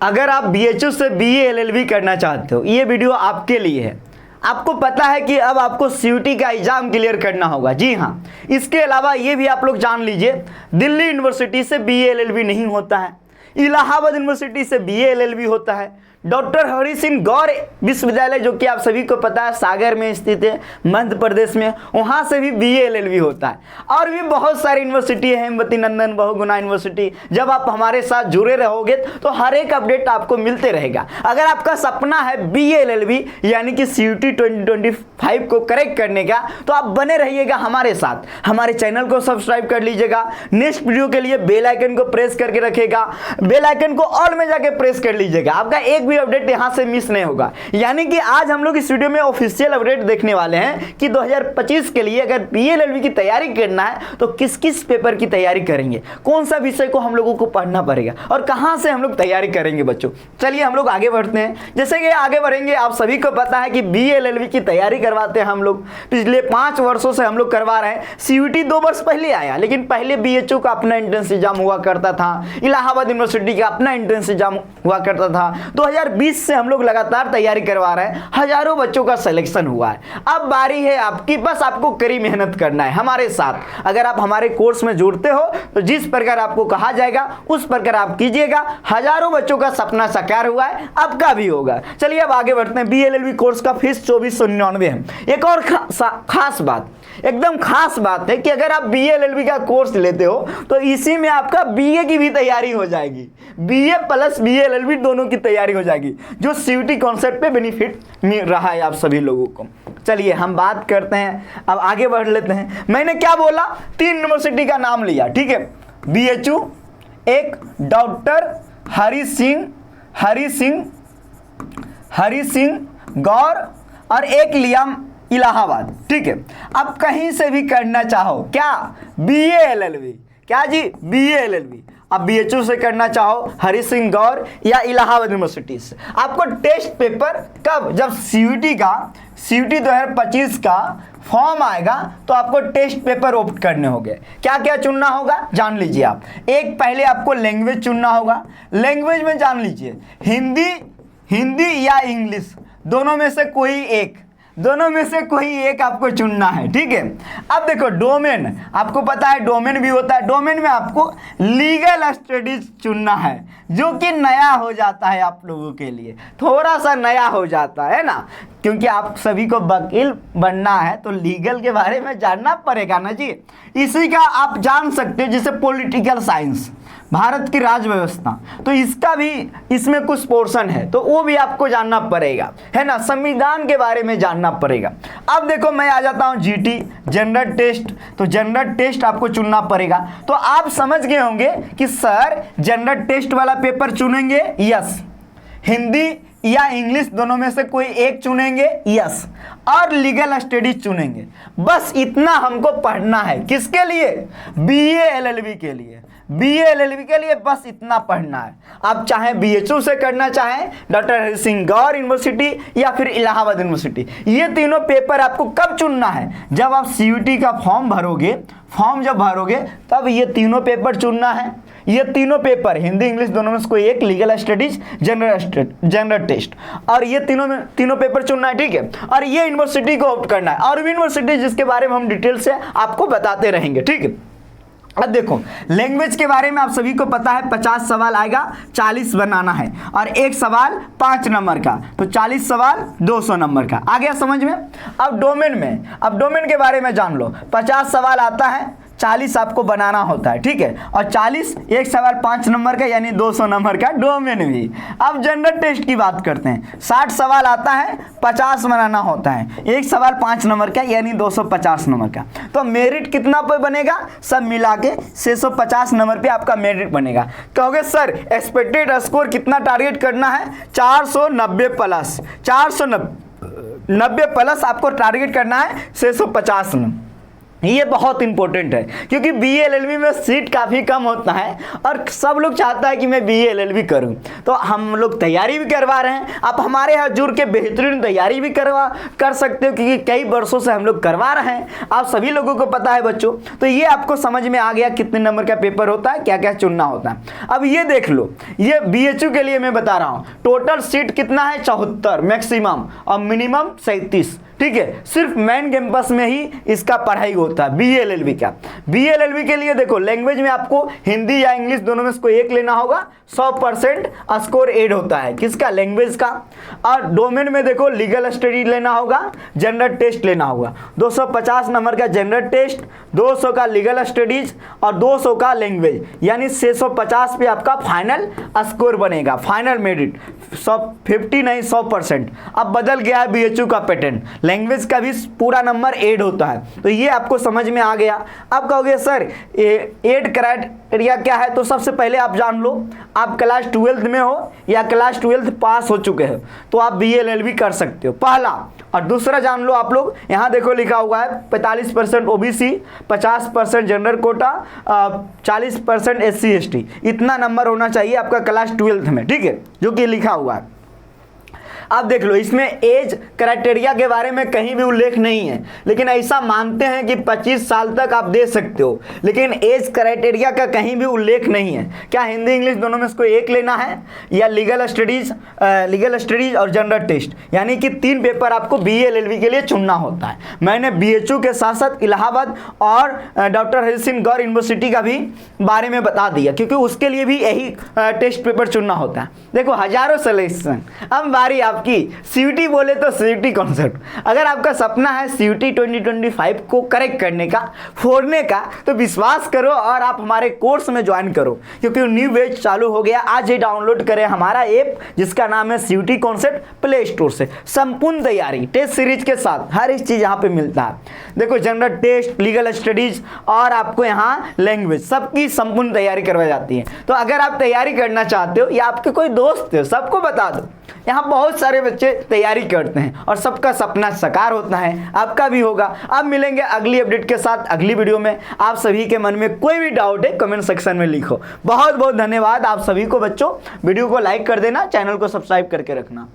अगर आप बीएचयू से बीए एलएलबी करना चाहते हो, ये वीडियो आपके लिए है। आपको पता है कि अब आपको सीयूटी का एग्जाम क्लियर करना होगा। जी हाँ, इसके अलावा ये भी आप लोग जान लीजिए, दिल्ली यूनिवर्सिटी से बीए एलएलबी नहीं होता है, इलाहाबाद यूनिवर्सिटी से बीए एलएलबी होता है, डॉक्टर हरि सिंह गौर विश्वविद्यालय जो कि आप सभी को पता है सागर में स्थित है मध्य प्रदेश में, वहाँ से भी बीए एलएलबी होता है। और भी बहुत सारी यूनिवर्सिटी है, हेमवती नंदन बहुगुणा यूनिवर्सिटी। जब आप हमारे साथ जुड़े रहोगे तो हर एक अपडेट आपको मिलते रहेगा। अगर आपका सपना है बीए एलएलबी यानी कि सीयूटी 2025 को करेक्ट करने का, तो आप बने रहिएगा हमारे साथ। हमारे चैनल को सब्सक्राइब कर लीजिएगा, नेक्स्ट वीडियो के लिए बेल आइकन को प्रेस करके रखेगा, बेल आइकन को ऑल में जाके प्रेस कर लीजिएगा, आपका एक अपडेट यहां से मिस नहीं होगा। यानी कि आज हम लोग इस वीडियो में ऑफिशियल अपडेट देखने वाले हैं कि 2025 के लिए अगर बीए एलएलबी की तैयारी करना है तो किस किस पेपर की तैयारी करेंगे, कौन सा विषय को हम लोगों को पढ़ना पड़ेगा और कहां से हम लोग तैयारी करेंगे। बच्चों चलिए हम लोग आगे बढ़ते हैं। जैसे कि आगे बढ़ेंगे, आप सभी को पता है कि बीए एलएलबी की तैयारी करवाते हैं हम लोग, पिछले 5 वर्षों से हम लोग करवा रहे हैं। सीयूटी 2 वर्ष पहले आया, लेकिन पहले बीएचयू का अपना एंट्रेंस एग्जाम हुआ करता था, इलाहाबाद यूनिवर्सिटी का अपना एंट्रेंस एग्जाम हुआ करता था। 2020 से हम लोग लगातार तैयारी करवा रहे हैं, हजारों बच्चों का सिलेक्शन हुआ है। अब बारी है आपकी, बस आपको कड़ी मेहनत करना है हमारे साथ। अगर आप हमारे कोर्स में जुड़ते हो तो जिस प्रकार आपको कहा जाएगा उस प्रकार आप कीजिएगा। हजारों बच्चों का सपना साकार हुआ है, आपका भी होगा। चलिए अब आगे बढ़ते हैं। बीए एलएलबी कोर्स का फीस 2499 है। एक और खास बात, एकदम खास बात है कि अगर आप बीए एलएलबी का कोर्स लेते हो तो इसी में आपका बीए की भी तैयारी हो जाएगी। बीए प्लस बीए एलएलबी दोनों की तैयारी हो जाएगी, जो सीयूटी कॉन्सेप्ट पे बेनिफिट मिल रहा है आप सभी लोगों को। चलिए हम बात करते हैं, अब आगे बढ़ लेते हैं। मैंने क्या बोला, 3 यूनिवर्सिटी का नाम लिया, ठीक है। बीएचयू, एक डॉक्टर हरि सिंह गौर और एक लिया इलाहाबाद, ठीक है। अब कहीं से भी करना चाहो क्या बीए एलएलबी, क्या जी बीए एलएलबी, अब बीएचयू से करना चाहो, हरि सिंह गौर या इलाहाबाद यूनिवर्सिटी से, आपको टेस्ट पेपर कब, जब सीयूटी 2025 का फॉर्म आएगा तो आपको टेस्ट पेपर ओप्ट करने होंगे। क्या क्या चुनना होगा जान लीजिए आप। एक पहले आपको लैंग्वेज चुनना होगा। लैंग्वेज में जान लीजिए हिंदी या इंग्लिश, दोनों में से कोई एक आपको चुनना है, ठीक है। अब देखो डोमेन, आपको पता है डोमेन भी होता है। डोमेन में आपको लीगल स्टडीज चुनना है, जो कि नया हो जाता है आप लोगों के लिए, थोड़ा सा नया हो जाता है ना, क्योंकि आप सभी को वकील बनना है तो लीगल के बारे में जानना पड़ेगा ना जी। इसी का आप जान सकते हैं, जैसे पॉलिटिकल साइंस, भारत की राज्य व्यवस्था, तो इसका भी इसमें कुछ पोर्शन है, तो वो भी आपको जानना पड़ेगा, है ना। संविधान के बारे में जानना पड़ेगा। अब देखो मैं आ जाता हूँ जीटी, जनरल टेस्ट, तो जनरल टेस्ट आपको चुनना पड़ेगा। तो आप समझ गए होंगे कि सर जनरल टेस्ट वाला पेपर चुनेंगे, यस। हिंदी या इंग्लिश दोनों में से कोई एक चुनेंगे, यस। और लीगल स्टडीज चुनेंगे। बस इतना हमको पढ़ना है, किसके लिए, बीए एलएलबी के लिए। बीए एलएलबी के लिए बस इतना पढ़ना है। आप चाहे बीएचयू से करना चाहें, डॉक्टर हरि सिंह गौर यूनिवर्सिटी या फिर इलाहाबाद यूनिवर्सिटी, ये तीनों पेपर आपको कब चुनना है, जब आप सीयूटी का फॉर्म जब भरोगे तब ये तीनों पेपर चुनना है। ये तीनों पेपर हिंदी इंग्लिश दोनों में से कोई एक, लीगल स्टडीज, जनरल टेस्ट, और ये तीनों पेपर चुनना है, ठीक है। और ये यूनिवर्सिटी को ऑप्ट करना है, और भी यूनिवर्सिटी जिसके बारे में हम डिटेल से आपको बताते रहेंगे, ठीक है। अब देखो लैंग्वेज के बारे में आप सभी को पता है 50 सवाल आएगा, 40 बनाना है, और एक सवाल 5 नंबर का, तो 40 सवाल 200 नंबर का। आ गया समझ में। अब डोमेन के बारे में जान लो। 50 सवाल आता है, 40 आपको बनाना होता है, ठीक है। और 40, एक सवाल 5 नंबर का यानी 200 नंबर का डोमेन भी। अब जनरल टेस्ट की बात करते हैं। 60 सवाल आता है, 50 बनाना होता है, एक सवाल 5 नंबर का यानी 250 नंबर का। तो मेरिट कितना पे बनेगा, सब मिला के 650 नंबर पे आपका मेरिट बनेगा। कहोगे सर एक्सपेक्टेड स्कोर कितना टारगेट करना है, 490 प्लस, 490 प्लस आपको टारगेट करना है, 650 नंबर। ये बहुत इंपॉर्टेंट है क्योंकि बीए एलएलबी में सीट काफ़ी कम होता है और सब लोग चाहता है कि मैं बीए एलएलबी करूं, तो हम लोग तैयारी भी करवा रहे हैं। आप हमारे यहाँ जुड़ के बेहतरीन तैयारी भी कर सकते हो क्योंकि कई वर्षों से हम लोग करवा रहे हैं, आप सभी लोगों को पता है बच्चों। तो ये आपको समझ में आ गया कितने नंबर का पेपर होता है, क्या क्या चुनना होता है। अब ये देख लो, ये बीएचयू के लिए मैं बता रहा हूँ, टोटल सीट कितना है 74 मैक्सिमम और मिनिमम 37, ठीक है। सिर्फ मेन कैंपस में ही इसका पढ़ाई होता है बीए एलएलबी का। बीए एलएलबी के लिए देखो लैंग्वेज में आपको हिंदी या इंग्लिश दोनों में से कोई एक लेना होगा, 100% स्कोर ऐड होता है किसका, लैंग्वेज का। और डोमेन में देखो लीगल स्टडी लेना होगा, जनरल टेस्ट लेना होगा, 250 नंबर का जनरल टेस्ट, 200 का लीगल स्टडीज और 200 का लैंग्वेज, यानी 650 पे आपका फाइनल स्कोर बनेगा, फाइनल मेरिट 50 नहीं 100%। अब बदल गया है बीएचयू का पैटर्न, लैंग्वेज का भी पूरा नंबर ऐड होता है, तो ये आपको समझ में आ गया। अब कहोगे सर ऐड क्राइटेरिया क्या है, तो सबसे पहले आप जान लो, आप क्लास 12th में हो या क्लास 12th पास हो चुके हो तो आप बीए एलएलबी कर सकते हो, पहला। और दूसरा जान लो आप लोग, यहाँ देखो लिखा हुआ है 45% OBC, 50% general quota, 40% SC ST, इतना नंबर होना चाहिए आपका क्लास 12th में, ठीक है, जो कि लिखा हुआ है। अब देख लो, इसमें एज क्राइटेरिया के बारे में कहीं भी उल्लेख नहीं है, लेकिन ऐसा मानते हैं कि 25 साल तक आप दे सकते हो, लेकिन एज क्राइटेरिया का कहीं भी उल्लेख नहीं है। क्या हिंदी इंग्लिश दोनों में से कोई एक लेना है, या लीगल स्टडीज और जनरल टेस्ट, यानी कि 3 पेपर आपको बीए एलएलबी के लिए चुनना होता है। मैंने बीएचयू के साथ साथ इलाहाबाद और डॉक्टर हरि सिंह गौर यूनिवर्सिटी का भी बारे में बता दिया, क्योंकि उसके लिए भी यही टेस्ट पेपर चुनना होता है। देखो हजारों सिलेक्शन। अब बारी आपकी सीयूटी, बोले तो सीयूटी कॉन्सेप्ट, अगर आपका सपना है सीयूटी 2025 को करेक्ट करने का, फोड़ने का, तो विश्वास करो और आप हमारे कोर्स में ज्वाइन करो, क्योंकि न्यू बैच चालू हो गया। आज ही डाउनलोड करें हमारा ऐप जिसका नाम है सीयूटी कॉन्सेप्ट, प्ले स्टोर से संपूर्ण तैयारी टेस्ट सीरीज के साथ हर एक चीज यहाँ पे मिलता है। देखो जनरल टेस्ट, लीगल स्टडीज और आपको यहाँ लैंग्वेज, सबकी संपूर्ण तैयारी करवाई जाती है। तो अगर आप तैयारी करना चाहते हो या आपके कोई दोस्त हो, सबको बता दो, यहाँ बहुत सारे बच्चे तैयारी करते हैं और सबका सपना साकार होता है, आपका भी होगा। अब मिलेंगे अगली अपडेट के साथ अगली वीडियो में। आप सभी के मन में कोई भी डाउट है कमेंट सेक्शन में लिखो। बहुत बहुत धन्यवाद आप सभी को बच्चों, वीडियो को लाइक कर देना, चैनल को सब्सक्राइब करके रखना।